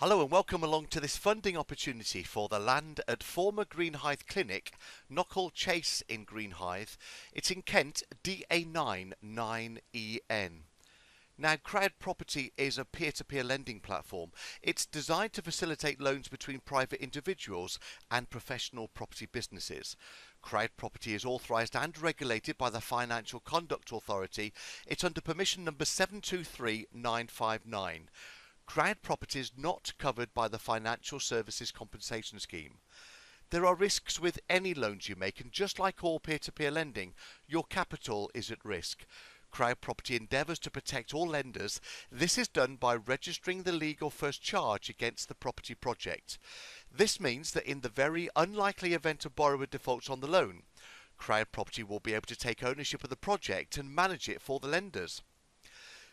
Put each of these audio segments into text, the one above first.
Hello and welcome along to this funding opportunity for the land at former Greenhithe Clinic, Knockhall Chase in Greenhithe. It's in Kent, DA9 9EN. Now, CrowdProperty is a peer-to-peer lending platform. It's designed to facilitate loans between private individuals and professional property businesses. CrowdProperty is authorised and regulated by the Financial Conduct Authority. It's under permission number 723959. CrowdProperty is not covered by the Financial Services Compensation Scheme. There are risks with any loans you make, and just like all peer-to-peer lending, your capital is at risk. CrowdProperty endeavours to protect all lenders. This is done by registering the legal first charge against the property project. This means that in the very unlikely event a borrower defaults on the loan, CrowdProperty will be able to take ownership of the project and manage it for the lenders.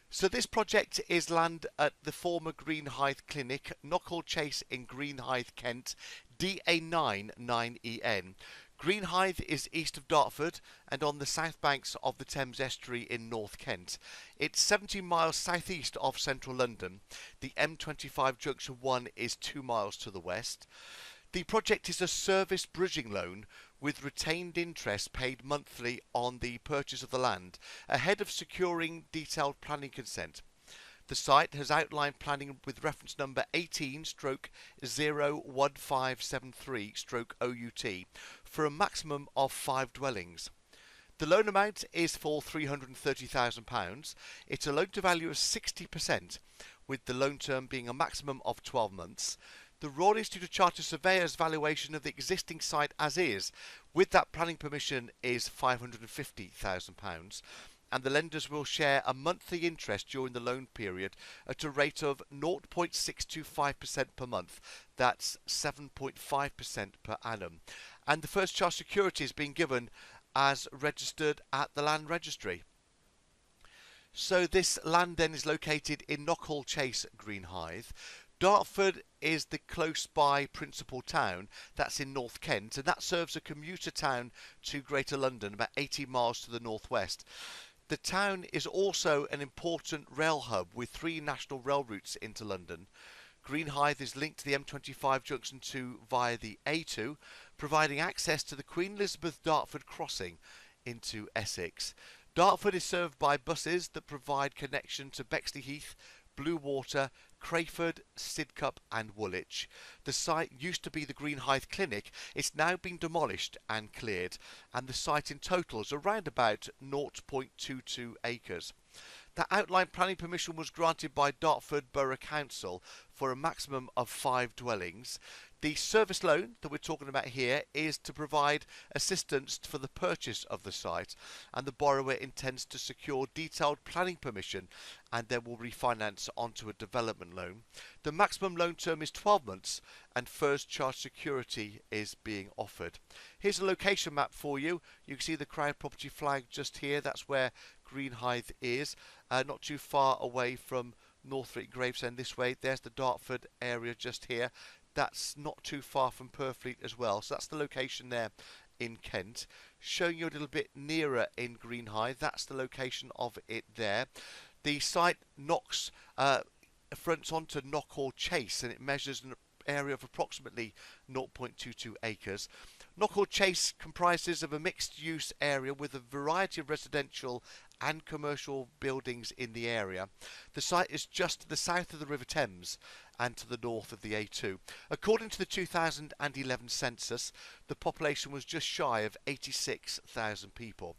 So this project is land at the former Greenhithe Clinic, Knockhall Chase in Greenhithe, Kent, DA9 9EN. Greenhithe is east of Dartford and on the south banks of the Thames Estuary in North Kent. It's 70 miles southeast of central London. The M25 junction 1 is 2 miles to the west. The project is a service bridging loan with retained interest paid monthly on the purchase of the land ahead of securing detailed planning consent. The site has outlined planning with reference number 18/01573/OUT for a maximum of 5 dwellings. The loan amount is for £330,000. It's a loan to value of 60%, with the loan term being a maximum of 12 months. The ROR is due to Charter Surveyor's valuation of the existing site as is, with that planning permission is £550,000, and the lenders will share a monthly interest during the loan period at a rate of 0.625% per month. That's 7.5% per annum. And the first charge security is being given as registered at the land registry. So this land then is located in Knockhall Chase, Greenhithe. Dartford is the close by principal town. That's in North Kent, and that serves a commuter town to Greater London, about 80 miles to the northwest. The town is also an important rail hub with 3 national rail routes into London. Greenhithe is linked to the M25 junction 2 via the A2, providing access to the Queen Elizabeth Dartford crossing into Essex. Dartford is served by buses that provide connection to Bexley Heath, Bluewater, Crayford, Sidcup and Woolwich. The site used to be the Greenhithe Clinic. It's now been demolished and cleared, and the site in total is around about 0.22 acres. The outline planning permission was granted by Dartford Borough Council for a maximum of 5 dwellings. The service loan that we're talking about here is to provide assistance for the purchase of the site, and the borrower intends to secure detailed planning permission and then will refinance onto a development loan. The maximum loan term is 12 months and first charge security is being offered. Here's a location map for you. You can see the CrowdProperty flag just here. That's where Greenhithe is, not too far away from Northwick Gravesend this way. There's the Dartford area just here. That's not too far from Purfleet as well. So that's the location there in Kent. Showing you a little bit nearer in Greenhithe. That's the location of it there. The site fronts onto Knockhall Chase, and it measures an area of approximately 0.22 acres. Knockhall Chase comprises of a mixed-use area with a variety of residential and commercial buildings in the area. The site is just to the south of the River Thames and to the north of the A2. According to the 2011 census, the population was just shy of 86,000 people.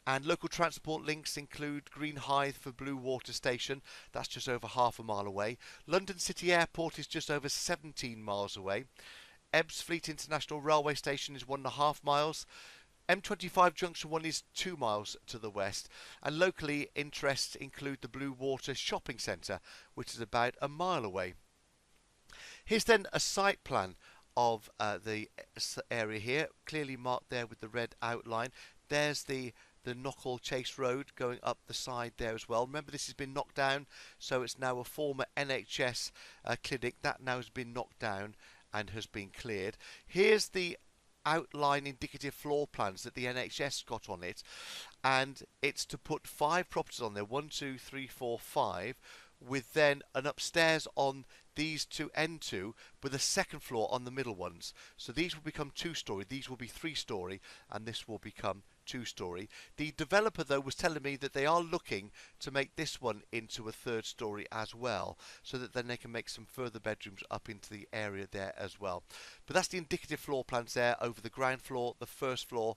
And local transport links include Greenhithe for Bluewater Station, that's just over half a mile away. London City Airport is just over 17 miles away. Ebbsfleet International Railway Station is 1.5 miles. M25 Junction 1 is 2 miles to the west, and locally interests include the Bluewater Shopping Centre, which is about a mile away. Here's then a site plan of the area here, clearly marked there with the red outline. There's the Knockhall Chase Road going up the side there as well. Remember, this has been knocked down, so it's now a former NHS clinic. That now has been knocked down and has been cleared. Here's the outline indicative floor plans that the NHS got on it, and it's to put 5 properties on there, 1, 2, 3, 4, 5, with then an upstairs on these two end two, with a second floor on the middle ones. So these will become 2-story, these will be 3-story, and this will become 2-story. The developer though was telling me that they are looking to make this one into a 3rd story as well, so that then they can make some further bedrooms up into the area there as well. But that's the indicative floor plans there over the ground floor, the 1st floor,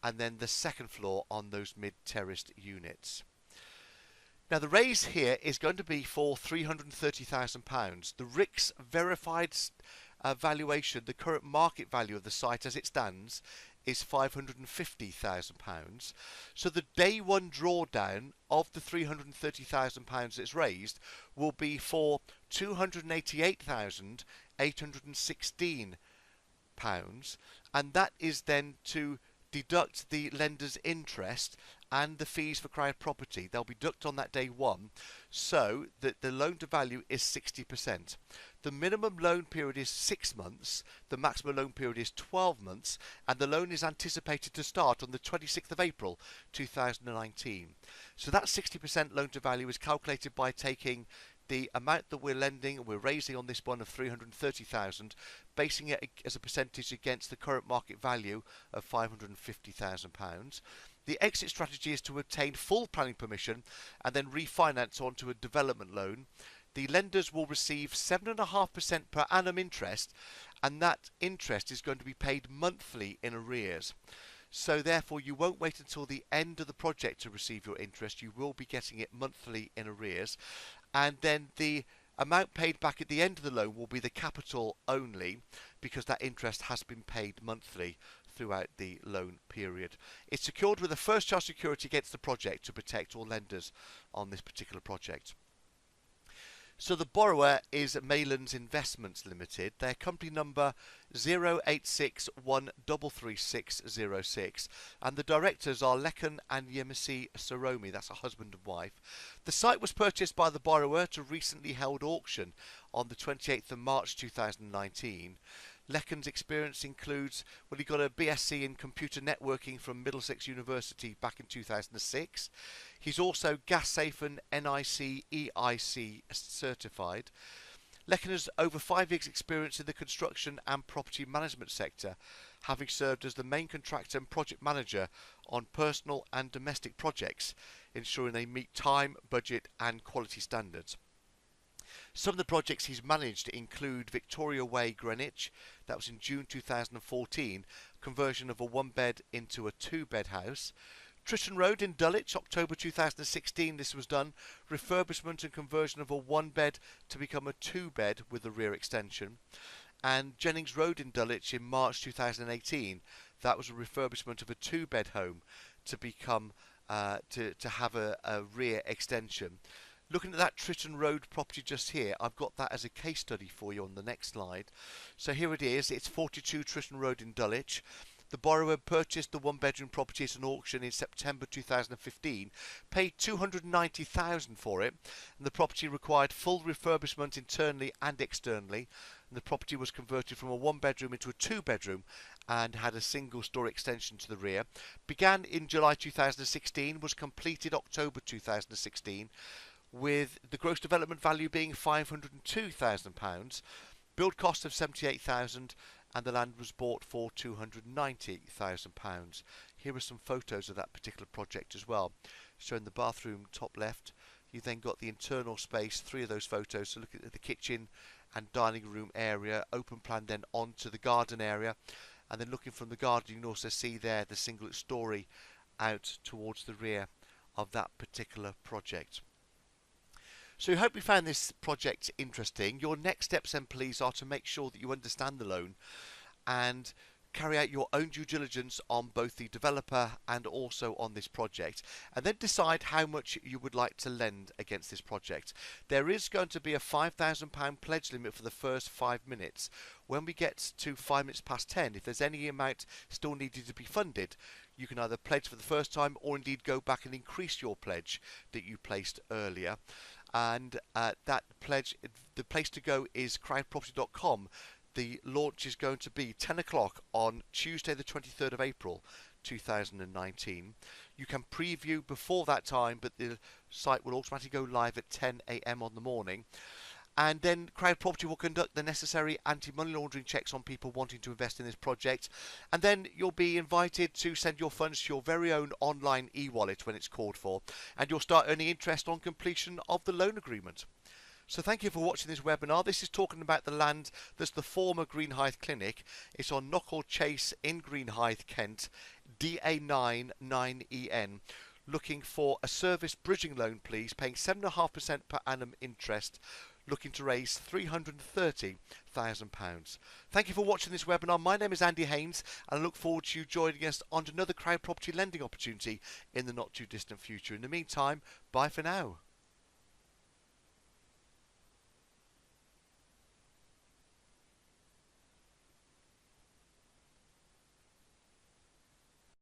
and then the 2nd floor on those mid-terraced units. Now the raise here is going to be for £330,000. The RICS verified valuation, the current market value of the site as it stands, is £550,000. So the day one drawdown of the £330,000 that's raised will be for £288,816, and that is then to deduct the lender's interest and the fees for CrowdProperty. They'll be deducted on that day one, so that the loan to value is 60%. The minimum loan period is 6 months, the maximum loan period is 12 months, and the loan is anticipated to start on the 26th of April 2019. So that 60% loan to value is calculated by taking the amount that we're lending and we're raising on this one of 330,000, basing it as a percentage against the current market value of £550,000. The exit strategy is to obtain full planning permission and then refinance onto a development loan. The lenders will receive 7.5% per annum interest, and that interest is going to be paid monthly in arrears. So therefore you won't wait until the end of the project to receive your interest. You will be getting it monthly in arrears, and then the amount paid back at the end of the loan will be the capital only, because that interest has been paid monthly throughout the loan period. It's secured with a first charge security against the project to protect all lenders on this particular project. So the borrower is Maylands Investments Limited. Their company number 086133606, and the directors are Lekan and Yemisi Saromi. That's a husband and wife. The site was purchased by the borrower to recently held auction on the 28th of March 2019. Lekan's experience includes, well, he got a BSc in computer networking from Middlesex University back in 2006. He's also gas safe and NIC EIC certified. Lekan has over 5 years experience in the construction and property management sector, having served as the main contractor and project manager on personal and domestic projects, ensuring they meet time, budget and quality standards. Some of the projects he's managed include Victoria Way, Greenwich, that was in June 2014, conversion of a 1-bed into a 2-bed house. Tritton Road in Dulwich, October 2016, this was done, refurbishment and conversion of a 1-bed to become a 2-bed with a rear extension. And Jennings Road in Dulwich in March 2018, that was a refurbishment of a 2-bed home to become to have a rear extension. Looking at that Tritton Road property just here, I've got that as a case study for you on the next slide. So here it is, it's 42 Tritton Road in Dulwich. The borrower purchased the 1-bedroom property at an auction in September 2015, paid $290,000 for it, and the property required full refurbishment internally and externally. And the property was converted from a 1-bedroom into a 2-bedroom and had a single-story extension to the rear. Began in July 2016, was completed October 2016, with the gross development value being £502,000, build cost of £78,000, and the land was bought for £290,000. Here are some photos of that particular project as well, showing the bathroom top left. You then got the internal space, 3 of those photos, so look at the kitchen and dining room area, open plan then onto the garden area, and then looking from the garden you can also see there the single story out towards the rear of that particular project. So I hope you found this project interesting. Your next steps then please are to make sure that you understand the loan and carry out your own due diligence on both the developer and also on this project, and then decide how much you would like to lend against this project. There is going to be a £5,000 pledge limit for the first 5 minutes. When we get to 5 minutes past 10, if there's any amount still needed to be funded, you can either pledge for the first time or indeed go back and increase your pledge that you placed earlier. And that pledge, the place to go is crowdproperty.com. The launch is going to be 10 o'clock on Tuesday the 23rd of April 2019. You can preview before that time, but the site will automatically go live at 10 a.m. on the morning. And then CrowdProperty will conduct the necessary anti-money laundering checks on people wanting to invest in this project. And then you'll be invited to send your funds to your very own online e-wallet when it's called for. And you'll start earning interest on completion of the loan agreement. So thank you for watching this webinar. This is talking about the land that's the former Greenhithe Clinic. It's on Knockhall Chase in Greenhithe, Kent, DA9 9EN. Looking for a service bridging loan, please, paying 7.5% per annum interest, looking to raise £330,000. Thank you for watching this webinar. My name is Andy Haynes, and I look forward to you joining us on another CrowdProperty lending opportunity in the not too distant future. In the meantime, bye for now.